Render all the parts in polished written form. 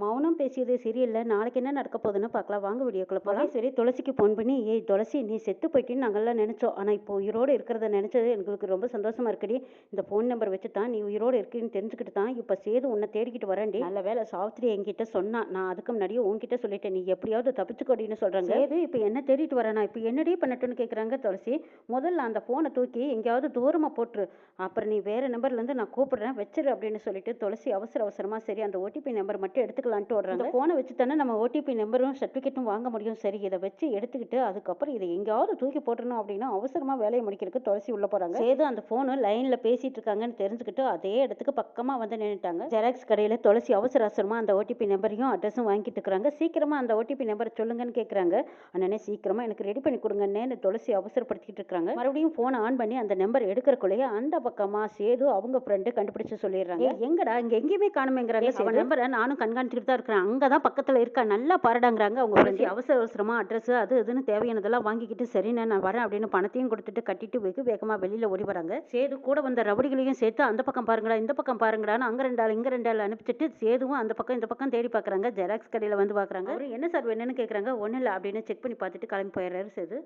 மௌனம் பேசியது சரியில்ல. நாளைக்கு என்ன நடக்க போகுதுன்னு பார்க்கலாம். வாங்க வீடியோக்குள்ள போலாம். மகேஸ்வரி துளசிக்கு ஃபோன் பண்ணி, "ஏய் துளசி, நீ செத்து போயிட்டேன்னு நாங்கலாம் நெனச்சோம். ஆனா இப்போ உயிரோட இருக்கிறத நெனச்சது எங்களுக்கு ரொம்ப சந்தோஷமா இருக்குடி. இந்த ஃபோன் நம்பர் வச்சு தான் நீ உயிரோட இருக்கேன்னு தெரிஞ்சுக்கிட்டு தான் இப்ப சேது உன்னை தேடிக்கிட்டு வரேன்டி. நல்ல வேளை சாவித்திரி என்கிட்ட சொன்னா. நான் அதுக்கு முன்னாடியே உன்கிட்ட சொல்லிட்டேன். நீ எப்படியாவது தப்பிச்சுக்கோடின்னு சொல்றாங்க. சேது இப்ப என்ன தேடிட்டு வரானா? இப்ப என்னடி பண்ணட்டும்னு கேட்குறாங்க துளசி. முதல்ல அந்த ஃபோனை தூக்கி எங்கேயாவது தூரமா போட்டுரு. அப்புறம் நீ வேற நம்பர்லேருந்து நான் கூப்பிடுறேன் வச்சிரு அப்படின்னு சொல்லிட்டு துளசி அவசர அவசரமா சரி அந்த ஓடிபி நம்பர் மட்டும் எடுத்துக்கலான்ட்டு வர்றாங்க. ஃபோனை வச்சு தானே நம்ம ஓடிபி நம்பரும் சர்டிஃபிகேட்டும் வாங்க முடியும். சரி இதை வச்சு எடுத்துக்கிட்டு அதுக்கப்புறம் இதை எங்கேயாவது தூக்கி போட்டுறணும் அப்படின்னு அவசரமா வேலையை முடிக்கிறதுக்கு துளசி உள்ள போறாங்க. சேது அந்த ஃபோனு லைன்ல பேசிட்டு இருக்காங்கன்னு தெரிஞ்சுக்கிட்டு அதே இடத்துக்கு பக்கமா வந்து நின்னுட்டாங்க. ஜெராக்ஸ் கடையில துளசி அவசர அவசரமா அந்த ஓடிபி நம்பரையும் அட்ரஸும் வாங்கிட்டு இருக்காங்க. சீக்கிரமா அந்த ஓடிபி நம்பரை சொல்லுங்கன்னு கேட்குறாங்க. அண்ணனே சீக்கிரமா எனக்கு ரெடி பண்ணி கொடுங்கன்னு துளசி அவசரப்படுத்திட்டு இருக்காங்க. மறுபடியும் ஃபோனை ஆன் பண்ணி அந்த நம்பர் எடுக்கிறக்குள்ளேயே அந்த பக்கமா சேது அவங்க ஃப்ரெண்டு கண்டுபிடிச்சு சொல்லிடுறாங்க. எங்கடா இங்க எங்கேயுமே காணுமேங்கிறாங்க. அவன் நம்பரை நானும் கண்காணிச்சுட்டு தான் இருக்கிறேன். அங்கதான் பக்கத்துல இருக்கா, நல்லா பாருடாங்கிறாங்க அவங்க ஃப்ரெண்டு. அவசர அவசரமா அட்ரஸ் அது இதுன்னு தேவையானதெல்லாம் வாங்கிக்கிட்டு சரிண்ணே நான் வரேன் அப்படின்னு பணத்தையும் கொடுத்துட்டு கட்டிட்டு வெகு வேகமா வெளியில ஓடி வராங்க. சேது கூட வந்த ரவுடிகளையும் சேர்த்து அந்த பக்கம் பாருங்கடா இந்த பக்கம் பாருங்கடான்னு அங்க ரெண்டாள் இங்க ரெண்டாள் அனுப்பிச்சிட்டு சேதுவும் அந்த பக்கம் இந்த பக்கம் தேடி பாக்குறாங்க. ஜெராக்ஸ் கடையில வந்து பாக்குறாங்க. அவரு என்ன சார் வேணும்னு கேக்குறாங்க. ஒண்ணு இல்லை அப்படின்னு செக் பண்ணி பார்த்துட்டு கிளம்பி போயிடுறாரு சேது.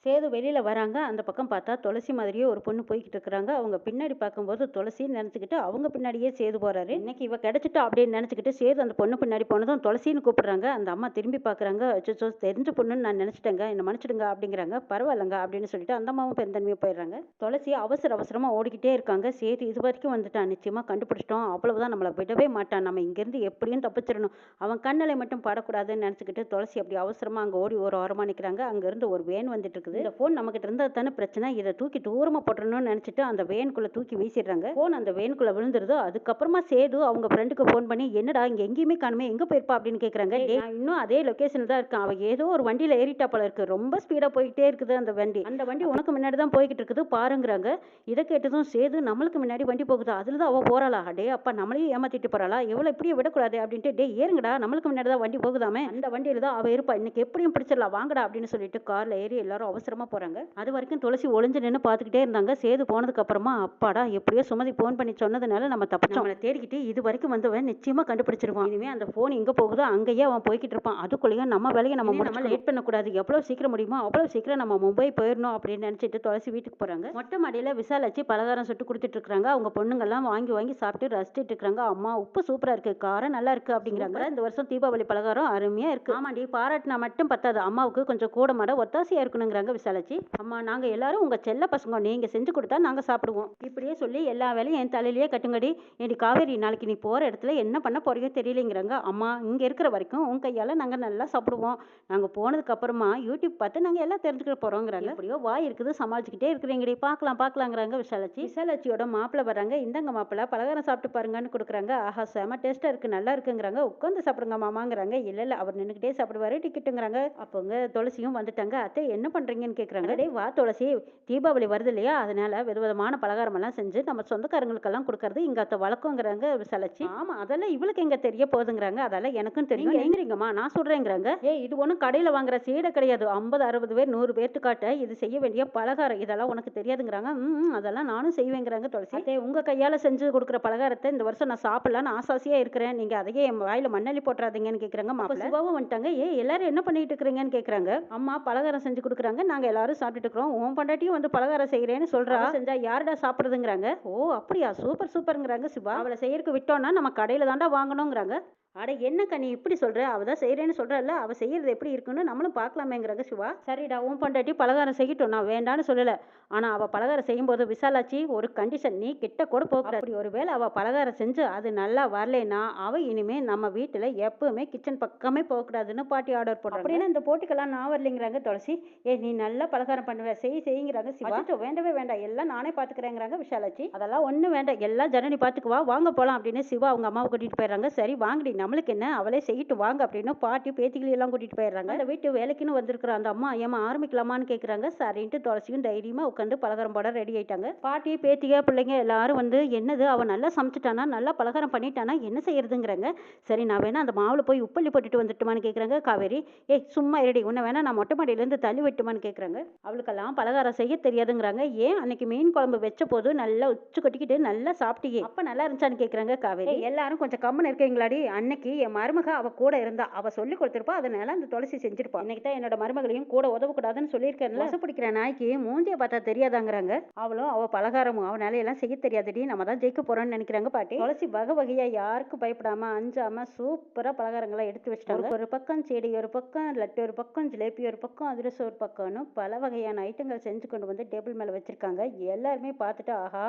சேது வெளியில வராங்க. அந்த பக்கம் பார்த்தா துளசி மாதிரியே ஒரு பொண்ணு போய்கிட்டு இருக்கிறாங்க. அவங்க பின்னாடி பார்க்கும்போது துளசின்னு நினைச்சுக்கிட்டு அவங்க பின்னாடியே சேது போறாரு. இன்னைக்கு இவ கிடைச்சிட்டா அப்படின்னு நினைச்சுக்கிட்டு சேது அந்த பொண்ணு பின்னாடி போனதும் துளசின்னு கூப்பிடுறாங்க. அந்த அம்மா திரும்பி பார்க்குறாங்க. அச்சோ தெரிஞ்ச பொண்ணுன்னு நான் நினைச்சிட்டேங்க, என்ன மன்னிச்சிடுங்க அப்படிங்கிறாங்க. பரவாயில்லங்க அப்படின்னு சொல்லிட்டு அந்த அம்மாவும் பெருந்தன்மையா போயிடுறாங்க. துளசி அவசர அவசரமா ஓடிக்கிட்டே இருக்காங்க. சேது இது வரைக்கும் வந்துட்டான், நிச்சயமா கண்டுபிடிச்சிட்டோம், அவ்வளவுதான், நம்மளை விடவே மாட்டான், நம்ம இங்கிருந்து எப்படியும் தப்பிச்சிடணும், அவன் கண்ணில் மட்டும் படக்கூடாதுன்னு நினைச்சுக்கிட்டு துளசி அப்படி அவசரமா அங்க ஓடி ஒரு ஓரமா நிற்கிறாங்க. அங்க இருந்து ஒரு வேன் வந்துட்டு இருக்குது. இந்த போன் நம்மகிட்ட இருந்தா தானே பிரச்சனை, இதை தூக்கி தூரமா போட்டணும்னு நினைச்சிட்டு அந்த வேனுக்குள்ள தூக்கி வீசிடுறாங்க. போன் அந்த வேனுக்குள்ள விழுந்துருது. அதுக்கப்புறமா சேது அவங்க ஃப்ரெண்டுக்கு போன் பண்ணி, என்னடா இங்க எங்கேயுமே காணுமே, எங்க போயிருப்பா அப்படின்னு கேக்குறாங்க. நான் இன்னும் அதே லொகேஷன்ல தான் இருக்கேன், அவ ஏதோ ஒரு வண்டியில ஏறிட்டா போல இருக்கு, ரொம்ப ஸ்பீடா போய்கிட்டே இருக்குது அந்த வண்டி, அந்த வண்டி உனக்கு முன்னாடி தான் போய்கிட்டு இருக்குது பாருங்கிறாங்க. இதை கேட்டதும் சேது, நம்மளுக்கு முன்னாடி வண்டி போகுது, அதுலதான் அவ போறாளா, அடே அப்பா நம்மளையும் ஏமாத்திட்டு போறாளா, எவ்வளவு இப்படியே விடக்கூடாது அப்படின்ட்டு, டே ஏறுங்கடா நம்மளுக்கு முன்னாடி தான் வண்டி போகுதாமே, அந்த வண்டியில தான் அவ இருப்பா, இன்னைக்கு எப்படியும் பிடிச்சிடலாம் வாங்கடா அப்படின்னு சொல்லிட்டு கார்ல ஏறி எல்லாரும் அவசரமா போறாங்க. அது வரைக்கும் துளசி ஒளிஞ்சு நின்று பார்த்துக்கிட்டே இருந்தாங்க. சேது போனதுக்கு அப்புறமா அப்பாடா எப்படியோ சுமதி போன் பண்ணி சொன்னதுனால நம்ம தப்பிச்சோம், அவனை தேடிக்கிட்டு இது வரைக்கும் வந்தவன் நிச்சயமா கண்டுபிடிச்சிருவான், இனிமே அந்த போன் எங்க போகுதோ அங்கேயே அவன் போய்கிட்டு இருப்பான், அதுக்குள்ளேயே நம்ம வேலையை நம்ம லேட் பண்ணக்கூடாது, எவ்வளவு சீக்கிரம் முடியுமோ அவ்வளவு சீக்கிரம் நம்ம மும்பை போயிடணும் அப்படின்னு நினைச்சிட்டு துளசி வீட்டுக்கு போறாங்க. மொட்டை மாடியில விசாலாச்சி பலகாரம் சுட்டு கொடுத்துட்டு இருக்காங்க. அவங்க பொண்ணுங்கெல்லாம் வாங்கி வாங்கி சாப்பிட்டு ரசிச்சுட்டு இருக்காங்க. அம்மா உப்பு சூப்பரா இருக்கு, காரம் நல்லா இருக்கு அப்படிங்கிறாங்க. இந்த வருஷம் தீபாவளி பலகாரம் அருமையா இருக்கு. ஆமாண்டி, பாராட்டினா மட்டும் பத்தாது, அம்மாவுக்கு கொஞ்சம் கூட மாட ஒத்தாசையா இருக்கணுங்கிறாங்க விசாலாச்சி. அம்மா நாங்க எல்லாரும் உங்க செல்ல பசங்க, நீங்க செஞ்சு கொடுத்தா நாங்க சாப்பிடுவோம், இப்படியே சொல்லி எல்லா வேலையும் என் தலையிலேயே கட்டுங்கடி. ஏடி காவேரி, நாளைக்கு நீ போற இடத்துல என்ன பண்ண போறீங்க தெரியலங்கிறாங்க. அம்மா இங்க இருக்கிற வரைக்கும் உன் கையால நாங்க நல்லா சாப்பிடுவோம், நாங்க போனதுக்கு அப்புறமா யூடியூப் பார்த்து நாங்க எல்லாம் தெரிஞ்சுக்க போறோங்கிறாங்க. எப்படியோ வாய் இருக்குது சமாளிச்சுக்கிட்டே இருக்கிறீங்கடி, பார்க்கலாம் பார்க்கலாங்கிறாங்க விசாலாச்சி. விசாலாச்சியோட மாப்பிள்ள வராங்க. இந்தங்க மாப்பிள்ள பலகாரம் சாப்பிட்டு பாருங்கன்னு கொடுக்குறாங்க. ஆஹா செம டேஸ்டா இருக்கு, நல்லா இருக்குங்கிறாங்க. உட்காந்து சாப்பிடுங்க மாமாங்கிறாங்க. இல்ல இல்ல அவர் நின்றுக்கிட்டே சாப்பிடுவாரு, டிக்கெட்டுங்கிறாங்க. அப்போங்க துளசியும் வந்துட்டாங்க. அத்தை என்ன பண்றீங்கன்னு கேட்குறாங்க. டேய் வா துளசி, தீபாவளி வருது இல்லையா, அதனால விதவிதமான பலகாரம் எல்லாம் செஞ்சு நம்ம சொந்தக்காரங்களுக்கெல்லாம் கொடுக்கறது இங்க அத்தை வழக்கங்கிறாங்க விசாலாச்சி. ஆமா அதெல்லாம் இவளுக்கு எங்க தெரிய போகுதுங்கிறாங்க. அதெல்லாம் எனக்கும் தெரியும், எங்கிறீங்கம்மா நான் சொல்றேங்கிறாங்க. இது ஒன்றும் கடையில வாங்குற சீடை கிடையாது, 50 60 பேர் 100 பேர்த்து காட்ட இது செய்ய வேண்டிய பலகாரம், இதெல்லாம் உனக்கு தெரியாதுங்கிறாங்க. அதெல்லாம் நானும் செய்வேங்கிறாங்க துளசி. அத்தை உங்க கையால செஞ்சு கொடுக்குற பலகாரத்தை இந்த வருஷம் நான் சாப்பிடலான்னு ஆசாசியா இருக்கிறேன், நீங்க அதையே என் வாயில மண்ணள்ளி போட்டுறாதீங்கன்னு கேட்குறாங்க. மாப்பிள்ளை சிவாவும் வந்துட்டாங்க. எல்லாரும் என்ன பண்ணிட்டு இருக்கிறீங்கன்னு கேட்குறாங்க. அம்மா பலகாரம் செஞ்சு கொடுக்குறாங்க, நாங்க எல்லாரும் சாப்பிட்டுட்டு இருக்கிறோம், உன் பண்டாட்டியும் வந்து பலகாரம் செய்கிறேன்னு சொல்றா, செஞ்சா யாருடா சாப்பிடுறதுங்கிறாங்க. ஓ அப்படியா, சூப்பர் சூப்பருங்கிறாங்க சிவா. அவளை செய்யறதுக்கு விட்டோம்னா நம்ம கடையில தாண்டா வாங்கணுங்கிறாங்க. அட என்னக்கா நீ இப்படி சொல்ற, அவ தான் செய்யறேன்னு சொல்றல, அவ செய்யறது எப்படி இருக்குன்னு நம்மளும் பார்க்கலாமேங்கிறாங்க சிவா. சரிடா உன் பண்டாட்டி பலகாரம் செய்யட்டும், நான் வேண்டான்னு சொல்லல, ஆனா அவ பலகாரம் செய்யும் போது விசாலாச்சி ஒரு கண்டிஷன், நீ கிட்ட கூட போக, அப்படி ஒரு வேளை அவ பலகாரம் செஞ்சு அது நல்லா வரலைன்னா அவ இனிமே நம்ம வீட்டுல எப்பவுமே கிச்சன் பக்கமே போகக்கூடாதுன்னு பாட்டி ஆர்டர் போடுறாங்க. அப்படின்னு இந்த போட்டிக்கெல்லாம் நான் வரலைங்கிறாங்க துளசி. நீ நல்லா பலகாரம் பண்ணுவ, செய்யுங்கிறாங்க சிவா. வேண்டவே வேண்டாம், எல்லாம் நானே பாத்துக்கிறேங்கிறாங்க விஷாலாச்சி. அதெல்லாம் ஒண்ணும் வேண்டாம், எல்லாம் ஜனனி பாத்துக்குவா, வாங்க போலாம் அப்படின்னு சிவா அவங்க அம்மாவை கூட்டிட்டு போயிடுறாங்க. சரி வாங்கடி நம்மளுக்கு என்ன, அவளே செய்யிட்டு வாங்க அப்படின்னு பாட்டி பேத்திகளை எல்லாம் கூட்டிட்டு போயிடுறாங்க. அந்த வீட்டு வேலைக்குன்னு வந்திருக்கிற அந்த அம்மா ஏமா ஆரம்பிக்கலாமான்னு கேட்குறாங்க. சரின்ட்டு துளசியும் தைரியமா உட்காந்து பலகாரம் போட ரெடி ஆயிட்டாங்க. பாட்டி பேத்திக பிள்ளைங்க எல்லாரும் வந்து, என்னது அவன் நல்லா சமைச்சிட்டானா, நல்லா பலகாரம் பண்ணிட்டானா, என்ன செய்யறதுங்கிறாங்க. சரி நான் வேணா அந்த மாவுல போய் உப்பள்ளி போட்டுட்டு வந்துட்டுமான்னு கேட்குறாங்க. காவேரி சும்மா ரெடி, உன்னை வேணா நான் மொட்டை மாடியிலேருந்து தள்ளி விட்டுமான்னு கேட்குறாங்க. அவளுக்கெல்லாம் பலகாரம் செய்ய தெரியாதுங்கிறாங்க. ஏன் அன்னைக்கு மீன் குழம்பு வச்ச போது நல்லா உச்சு கொட்டிக்கிட்டு நல்லா சாப்பிட்டியே, அப்ப நல்லா இருந்துச்சான்னு கேட்குறாங்க காவேரி. எல்லாரும் கொஞ்சம் கம்மன் இருக்கீங்களாடி, அன்னைக்கு இன்னைக்கு என் மருமக அவ கூட இருந்தா, அவ சொல்லி கொடுத்துருப்பா, அதனால அந்த துளசி செஞ்சிருப்பா. இன்னைக்கு தான் என்னோட மருமகளையும் கூட உதவக்கூடாதுன்னு சொல்லியிருக்கேன்ல. பிடிக்கிற நாய்க்கு மூஞ்சிய பார்த்தா தெரியாதாங்கிறாங்க. அவளும் அவ பலகாரமும் அவனால எல்லாம் செய்ய தெரியாதடி, நம்ம தான் ஜெயிக்க போறோம்னு நினைக்கிறாங்க பாட்டி. துளசி வகை வகையா யாருக்கும் பயப்படாம அஞ்சாம சூப்பரா பலகாரங்களை எடுத்து வச்சிட்டாங்க. ஒரு பக்கம் செடி, ஒரு பக்கம் லட்டு, ஒரு பக்கம் ஜிலேபி, ஒரு பக்கம் அதிரசம், ஒரு பக்கம்னு பல வகையான ஐட்டங்கள் செஞ்சு கொண்டு வந்து டேபிள் மேல வச்சிருக்காங்க. எல்லாருமே பார்த்துட்டு ஆஹா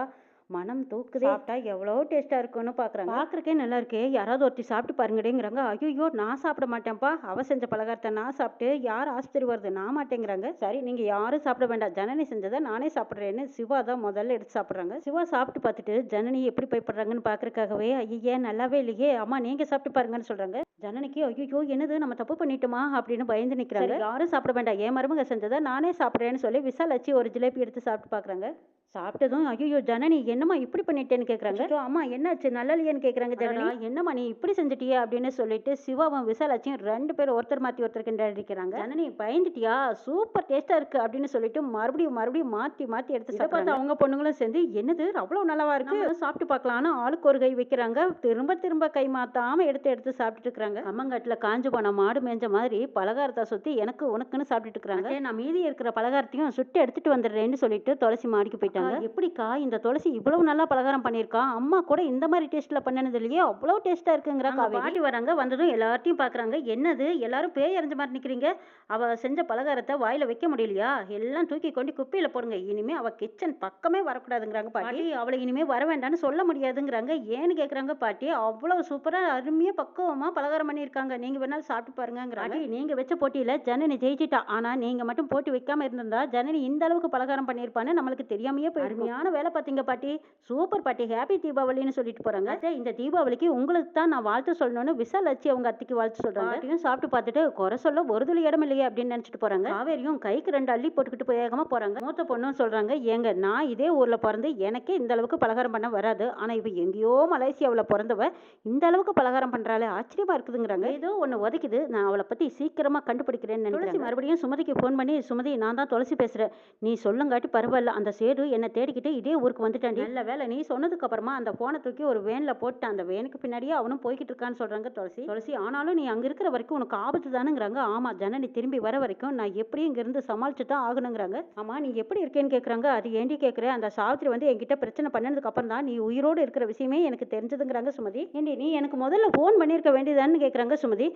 மனம் தூக்குதே, சாப்பிட்டா எவ்வளோ டேஸ்டா இருக்குன்னு பாக்குறாங்க. பாக்குறக்கே நல்லா இருக்கே, யாராவது ஒருத்தி சாப்பிட்டு பாருங்கடேங்கிறாங்க. ஐயோ நான் சாப்பிட மாட்டேன்ப்பா, அவ செஞ்ச பலகாரத்தை நான் சாப்பிட்டு யார் ஆஸ்பத்திரி வருது, நான் மாட்டேங்கிறாங்க. சரி நீங்க யாரும் சாப்பிட வேண்டாம், ஜனனி செஞ்சதை நானே சாப்பிட்றேன்னு சிவா தான் முதல்ல எடுத்து சாப்பிட்றாங்க. சிவா சாப்பிட்டு பார்த்துட்டு ஜனனி எப்படி பயப்படுறாங்கன்னு பாக்குறதுக்காகவே ஐயே நல்லாவே இல்லையே, அம்மா நீங்க சாப்பிட்டு பாருங்கன்னு சொல்றாங்க. ஜனனிக்கு ஐயோ என்னது நம்ம தப்பு பண்ணிட்டோமா அப்படின்னு பயந்து நிக்கிறாங்க. யாரும் சாப்பிட வேண்டாம், என் மருமக செஞ்சதை நானே சாப்பிட்றேன்னு சொல்லி விசாலாச்சி ஒரு ஜிலேபி எடுத்து சாப்பிட்டு பாக்குறாங்க. சாப்பிட்டதும் ஐயோ ஜனனி என்னம்மா இப்படி பண்ணிட்டேன்னு கேட்குறாங்க. அம்மா என்னாச்சு நல்லா இல்லையான்னு கேட்குறாங்க. ஜனனி என்னம்மா நீ இப்படி செஞ்சுட்டியா அப்படின்னு சொல்லிட்டு சிவாவும் விசாலாச்சியும் 2 பேரும் ஒருத்தர் மாற்றி ஒருத்தர் கிண்டடிக்கிறாங்க. ஜனனி பயந்துட்டியா, சூப்பர் டேஸ்டா இருக்கு அப்படின்னு சொல்லிட்டு மறுபடியும் மாற்றி மாற்றி எடுத்து பார்த்து அவங்க பொண்ணுங்களும் சேர்ந்து என்னது அவ்வளோ நல்லாவா இருக்கு, சாப்பிட்டு பார்க்கலான்னு ஆளுக்கு ஒரு கை வைக்கிறாங்க. திரும்ப கை மாத்தாம எடுத்து சாப்பிட்டுட்டு இருக்கிறாங்க. அம்மங்காட்டில் காஞ்சு போன மாடு மேஞ்ச மாதிரி பலகாரத்தை சுற்றி எனக்கு உனக்குன்னு சாப்பிட்டுட்டு இருக்கிறாங்க. நான் மீதி இருக்கிற பலகாரத்தையும் சுட்டு எடுத்துட்டு வந்துடுறேன்னு சொல்லிட்டு துளசி மாடிக்கு போயிட்டாங்க. எப்படிக்கா இந்த துளசி இவ்வளவு நல்லா பலகாரம் பண்ணியிருக்கா, அம்மா கூட இந்த மாதிரி டேஸ்ட்ல பண்ணனது இல்லையே, அவ்வளவு டேஸ்டா இருக்குங்கிற பாட்டி வராங்க. வந்ததும் எல்லார்ட்டையும் பாக்குறாங்க. என்னது எல்லாரும் பேய் அறிஞ்ச மாதிரி நிக்கிறீங்க, அவ செஞ்ச பலகாரத்தை வாயில வைக்க முடியலையா, எல்லாம் தூக்கி கொண்டு குப்பையில போடுங்க, இனிமே அவ கிச்சன் பக்கமே வரக்கூடாதுங்கிறாங்க பாட்டி. அவளை இனிமே வர வேண்டாம்னு சொல்ல முடியாதுங்கிறாங்க. ஏன்னு கேக்குறாங்க பாட்டி. அவ்வளவு சூப்பரா அருமையா பக்குவமா பலகாரம் பண்ணியிருக்காங்க, நீங்க வேணாலும் சாப்பிட்டு பாருங்கிறாங்க. நீங்க வச்ச போட்டியில ஜனனி ஜெயிச்சிட்டா, ஆனா நீங்க மட்டும் போட்டி வைக்காம இருந்திருந்தா ஜனனி இந்த அளவுக்கு பலகாரம் பண்ணியிருப்பான்னு நம்மளுக்கு தெரியாமையே அருமையான வேலை பார்த்தீங்க பாட்டி, சூப்பர் பாட்டி, ஹாப்பி தீபாவளின்னு சொல்லிட்டு போறாங்க. இந்த தீபாவளிக்கு உங்களுக்கு தான் நான் வாழ்த்து சொல்லணும்னு விசாலாச்சி அவங்க அத்தைக்கு வாழ்த்து சொல்றாங்க. பாட்டியும் சாப்பிட்டு பார்த்துட்டு குறை சொல்ல ஒரு துளி இடம் இல்லையே அப்படின்னு நினைச்சிட்டு போறாங்க. காவேரியும் கைக்கு 2 அள்ளி போட்டுக்கிட்டு வேகமா போறாங்க. மூத்த பொண்ணும் சொல்றாங்க, ஏங்க நான் இதே ஊர்ல பிறந்து எனக்கே இந்த அளவுக்கு பலகாரம் பண்ண வராது, ஆனா இவ எங்கேயோ மலேசியாவில் பிறந்தவ இந்த அளவுக்கு பலகாரம் பண்றாளே ஆச்சரியமா இருக்குதுங்கிறாங்க. ஏதோ ஒன்னு உதைக்குது, நான் அவளை பத்தி சீக்கிரமா கண்டுபிடிக்கிறேன்னு நினைக்கிறேன். மறுபடியும் சுமதிக்கு போன் பண்ணி, சுமதி நான் தான் துளசி பேசுறேன், நீ சொல்லுங்காட்டி பரவாயில்ல, அந்த சேது என்ன தேடிக்கிட்டு இதே ஊருக்கு வந்துட்டாண்டி, நல்ல வேலை நீ சொன்னதுக்கு அப்புறமா அந்த போனை தூக்கி ஒரு வேன்ல போட்டான், அந்த வேனுக்கு பின்னாடியே அவனும் போய்கிட்டு இருக்கான்னு சொல்றாங்க துளசி. ஆனாலும் நீ அங்க இருக்கிற வரைக்கும் உனக்கு ஆபத்து தானுங்கிறாங்க. ஆமா ஜனனி திரும்பி வர வரைக்கும் நான் எப்படியும் இங்க இருந்து சமாளிச்சு தான் ஆகணுங்கிறாங்க. ஆமா நீ எப்படி இருக்கேன்னு கேக்குறாங்க. அது ஏண்டி கேக்குற, அந்த சாவித்திரி வந்து என்கிட்ட பிரச்சனை பண்ணதுக்கு அப்புறம் தான் நீ உயிரோடு இருக்கிற விஷயமே எனக்கு தெரிஞ்சதுங்கிறாங்க சுமதி. ஏண்டி நீ எனக்கு முதல்ல போன் பண்ணிருக்க வேண்டியதான்னு கேக்குறாங்க சுமதி.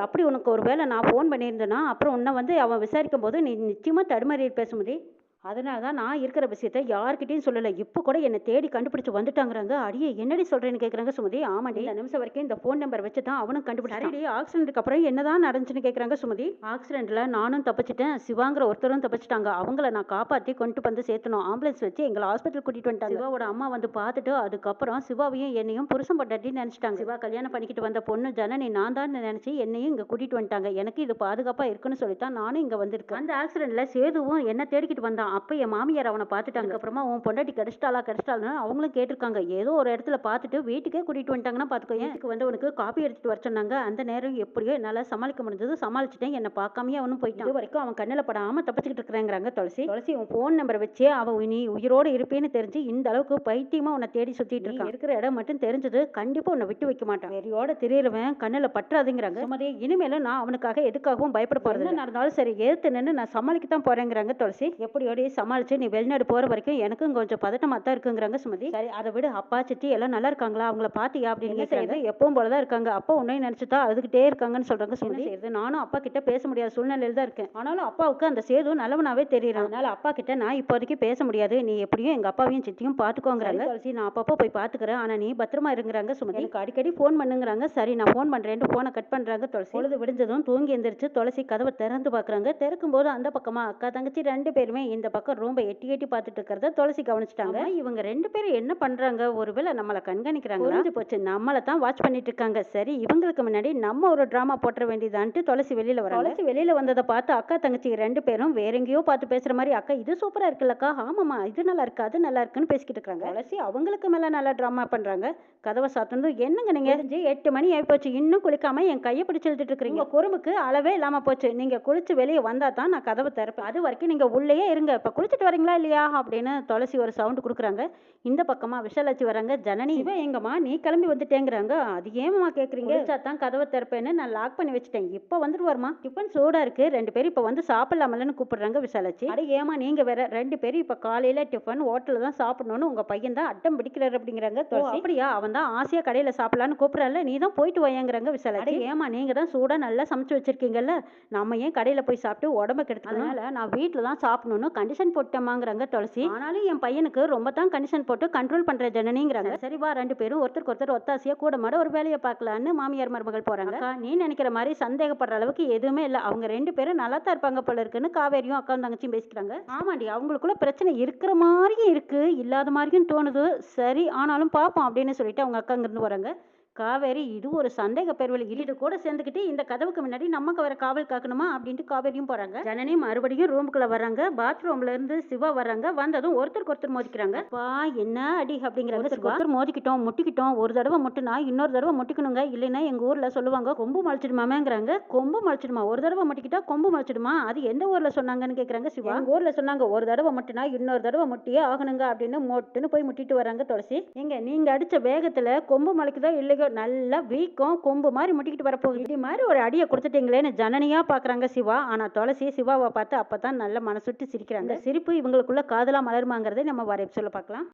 அப்படி உனக்கு ஒரு வேளை நான் போன் பண்ணியிருந்தேன்னா அப்புறம் உன்னை வந்து அவன் விசாரிக்கும் போது நீ நிச்சயமா தடுமாறி இருப்ப சுமதி. அதனால தான் நான் இருக்கிற விஷயத்த யார்கிட்டையும் சொல்லலை, இப்போ கூட என்னை தேடி கண்டுபிடிச்சு வந்துட்டாங்கிறாங்க. அடியே என்னடி சொல்றேன்னு கேட்குறாங்க சுமதி. ஆமாடி, இந்த நிமிஷம் வரைக்கும் இந்த ஃபோன் நம்பர் வச்சு தான் அவனும் கண்டுபிடிச்சாடி. ஆக்சிடென்ட்டுக்கு அப்புறம் என்னதான் நடந்துச்சுன்னு கேட்குறாங்க சுமதி. ஆக்சிடென்ட்ல நானும் தப்பிச்சிட்டேன், சிவாங்கிற ஒருத்தரும் தப்பிச்சிட்டாங்க, அவங்கள நான் காப்பாற்றி கொண்டு வந்து சேர்த்தணும், ஆம்புலன்ஸ் வச்சு எங்களை ஹாஸ்பிட்டல் கூட்டிட்டு வந்துட்டாங்க. சிவாவோட அம்மா வந்து பார்த்துட்டு அதுக்கப்புறம் சிவாவையும் என்னையும் புருஷன் பட்டாட்டின்னு நினச்சிட்டாங்க. சிவா கல்யாணம் பண்ணிக்கிட்டு வந்த பொண்ணு ஜனனி நான் தான் நினச்சி என்னையும் இங்கே கூட்டிட்டு வந்துட்டாங்க. எனக்கு இது பாதுகாப்பாக இருக்குன்னு சொல்லித்தான் நானும் இங்கே வந்திருக்கேன். அந்த ஆக்சிடென்ட்ல சேதுவும் என்ன தேடிக்கிட்டு வந்தான். அப்போ என் மாமியார் அவனை பார்த்துட்டாங்க. அப்புறமா உன் பொண்டாட்டி கிடைச்சிட்டாலும் அவங்களும் கேட்டிருக்காங்க. ஏதோ ஒரு இடத்துல பார்த்துட்டு வீட்டுக்கே கூட்டிட்டு வந்துட்டாங்கன்னா பார்த்துக்கோ. எனக்கு வந்து உனக்கு காப்பி எடுத்துட்டு வர சொன்னாங்க. அந்த நேரம் எப்படியோ என்னால் சமாளிக்க முடிஞ்சது, சமாளிச்சுட்டேன். என்னை பார்க்காமயே அவனும் போயிட்டான். இது வரைக்கும் அவன் கண்ணில் படாமல் தப்பிச்சுக்கிட்டு இருக்கிறேங்கிறாங்க துளசி. உன் ஃபோன் நம்பரை வச்சே அவன் நீ உயிரோடு இருப்பேன்னு தெரிஞ்சு இந்த அளவுக்கு பைத்தியமா உன்னை தேடி சுத்திட்டு இருக்கான். இருக்கிற இடம் மட்டும் தெரிஞ்சது கண்டிப்பா உன்னை விட்டு வைக்க மாட்டான். வெறியோட தெரியறவன் கண்ணில் பற்றாதுங்கிறாங்க. சுமதி இனிமேலும் நான் அவனுக்காக எதுக்காகவும் பயப்பட போறது என்ன நடந்தாலும் சரி ஏத்து நின்று நான் சமாளிக்கத்தான் போறேங்கிறாங்க துளசி. எப்படியோட சமாளிச்சு நீ வெளிநாடு போற வரைக்கும் எனக்கும் கொஞ்சம் பதட்டமா தான் இருக்குங்கிறாங்க சுமதி. சரி அதை விட அப்பா சித்தி எல்லாம் நல்லா இருக்காங்களா, அவங்கள பாத்தியா அப்படின்னு கேட்கறாங்க. எப்பவும் போலதான் இருக்காங்க, அப்பா உன்னை நினைச்சுதான் அழுதுகிட்டே இருக்காங்கன்னு சொல்றாங்க சுமதி. நானும் அப்பா கிட்ட பேச முடியாத சூழ்நிலையில தான் இருக்கேன். ஆனாலும் அப்பாவுக்கு அந்த சேது நல்லவனாவே தெரியறான். அதனால அப்பா கிட்ட நான் இப்போதைக்கு பேச முடியாது, நீ எப்படியும் எங்க அப்பாவையும் சித்தியும் பாத்துக்கோங்கிறாங்க. துளசி நான் அப்பப்போ போய் பாத்துக்கிறேன், ஆனா நீ பத்திரமா இருங்கிறாங்க சுமதி. எனக்கு அடிக்கடி போன் பண்ணுங்கிறாங்க. சரி நான் போன் பண்றேன், போனை கட் பண்றாங்க துளசி. பொழுது விடிஞ்சதும் தூங்கி எந்திரிச்சு துளசி கதவை திறந்து பாக்குறாங்க. திறக்கும் போது அந்த பக்கமா அக்கா தங்கச்சி 2 பேருமே இந்த பக்கம் ரொம்ப எட்டி பார்த்துட்டு இருக்கிறத துளசி கவனிச்சிட்டாங்க. இவங்க 2 பேரும் என்ன பண்றாங்க, ஒருவேளை நம்மளை கண்காணிக்கிறாங்க, புரிஞ்சு போச்சு, நம்மளை தான் வாட்ச் பண்ணிட்டு இருக்காங்க. சரி இவங்களுக்கு முன்னாடி நம்ம ஒரு டிராமா போட்டுற வேண்டியதான்ட்டு துளசி வெளியில வர. துளசி வெளியில வந்ததை பார்த்து அக்கா தங்கச்சி 2 பேரும் வேற எங்கேயோ பார்த்து பேசுற மாதிரி, அக்கா இது சூப்பரா இருக்குல்லக்கா, ஆமாமா இது நல்லா இருக்கு அது நல்லா இருக்குன்னு பேசிக்கிட்டு இருக்காங்க. துளசி அவங்களுக்கு மேல நல்லா டிராமா பண்றாங்க. கதவை சாத்தணும். என்னங்க நீங்க 8 மணி ஆயிப்போச்சு, இன்னும் குளிக்காம என் கையை பிடிச்சு இழுத்துட்டு இருக்கீங்க. குறும்புக்கு அளவே இல்லாம போச்சு. நீங்க குளிச்சு வெளியே வந்தா தான் நான் கதவை திறப்பேன், அது வரைக்கும் நீங்க உள்ளேயே இருங்க, இப்போ குளிச்சுட்டு வரீங்களா இல்லையா அப்படின்னு துளசி ஒரு சவுண்டு கொடுக்குறாங்க. இந்த பக்கமா விஷாலாட்சி வராங்க. ஜனனி இவ எங்கம்மா நீ கிளம்பி வந்துட்டேங்கிறாங்க. அது ஏம்மா கேட்குறீங்க? தான் கதவை திறப்பேன்னு நான் லாக் பண்ணி வச்சுட்டேன். இப்போ வந்துட்டு வருமா? டிஃபன் சூடா இருக்கு. 2 பேரும் இப்போ வந்து சாப்பிடலாமலன்னு கூப்பிடுறாங்க விஷாலாட்சி. அட ஏமா நீங்க வேற 2 பேரும் இப்போ காலையில டிஃபன் ஹோட்டலில் தான் சாப்பிடணும்னு உங்க பையன் தான் அட்டம் பிடிக்கிறாரு அப்படிங்கிறாங்க துளசி. அப்படியா அவன் தான் ஆசையா கடையில் சாப்பிடலான்னு கூப்பிடறான்ல நீ தான் போயிட்டு வாயங்கிறாங்க விஷாலாட்சி. அட ஏமா நீங்க தான் சூடா நல்லா சமைச்சு வச்சிருக்கீங்கல்ல நம்ம ஏன் கடையில் போய் சாப்பிட்டு உடம்ப கெடுத்துக்கணும்? அதனால நான் வீட்டில் தான் சாப்பிடணும்னு கண்டிஷன் போட்டேமாங்கிறாங்க துளசி. ஆனாலும் என் பையனுக்கு ரொம்ப தான் கண்டிஷன் போட்டு கண்ட்ரோல் பண்ற ஜனனிங்கிறாங்க. சரி வா 2 பேரும் ஒருத்தருக்கு ஒருத்தர் ஒத்தாசையா கூட மாட ஒரு வேலையை பார்க்கலான்னு மாமியார் மருமகள் போறாங்க. அக்கா நீ நினைக்கிற மாதிரி சந்தேகப்படுற அளவுக்கு எதுவுமே இல்லை. அவங்க 2 பேரும் நல்லா தான் இருப்பாங்க போல இருக்குன்னு காவேரியும் அக்கா தங்கச்சியும் பேசிக்கிறாங்க. ஆமாண்டி அவங்களுக்குள்ள பிரச்சனை இருக்கிற மாதிரியும் இருக்கு இல்லாத மாதிரியும் தோணுது. சரி ஆனாலும் பார்ப்போம் அப்படின்னு சொல்லிட்டு அவங்க அக்கா இங்கிருந்து வராங்க. காவேரி இது ஒரு சந்தேக பேர்வழி இது கூட சேர்ந்துக்கிட்டு இந்த கதவுக்கு முன்னாடி நமக்கு வர காவல் காக்கணுமா அப்படின்ட்டு காவேரியும் போறாங்க. ஜனனி மறுபடியும் ரூமுக்குள்ள வர்றாங்க. பாத்ரூம்ல இருந்து சிவா வர்றாங்க. வந்ததும் ஒருத்தருக்கு ஒருத்தர் மோதிக்கிறாங்க. பா என்ன அடி அப்படிங்கிறாங்க. ஒருத்தர் மோதிக்கிட்டோம் முட்டிக்கிட்டோம் ஒரு தடவை முட்டுனா இன்னொரு தடவை முட்டிக்கணுங்க இல்லைன்னா எங்க ஊர்ல சொல்லுவாங்க கொம்பு முளைச்சிடுமாமேங்கிறாங்க. கொம்பு முளைச்சிடுமா? ஒரு தடவை முட்டிக்கிட்டா கொம்பு முளைச்சிடுமா? அது எந்த ஊர்ல சொன்னாங்கன்னு கேக்குறாங்க சிவா. எங்க ஊர்ல சொன்னாங்க ஒரு தடவை முட்டினா இன்னொரு தடவை முட்டியே ஆகணுங்க அப்படின்னு மொட்டுன்னு போய் முட்டிட்டு வராங்க துளசி. எங்க நீங்க அடிச்ச வேகத்துல கொம்பு முளைக்குதோ இல்லையோ நல்லா வீக்கம் கொம்பு மாதிரி முட்டிக்கிட்டு வரப்போகுது. இது மாதிரி ஒரு அடியை கொடுத்துட்டீங்களேன்னு ஜனனியா பாக்குறாங்க சிவா. ஆனா துளசி சிவாவை பார்த்து அப்பதான் நல்ல மனசுட்டு சிரிக்கிறாங்க. சிரிப்பு இவங்களுக்குள்ள காதலா மலருமாங்கிறதை நம்ம வர சொல்ல பார்க்கலாம்.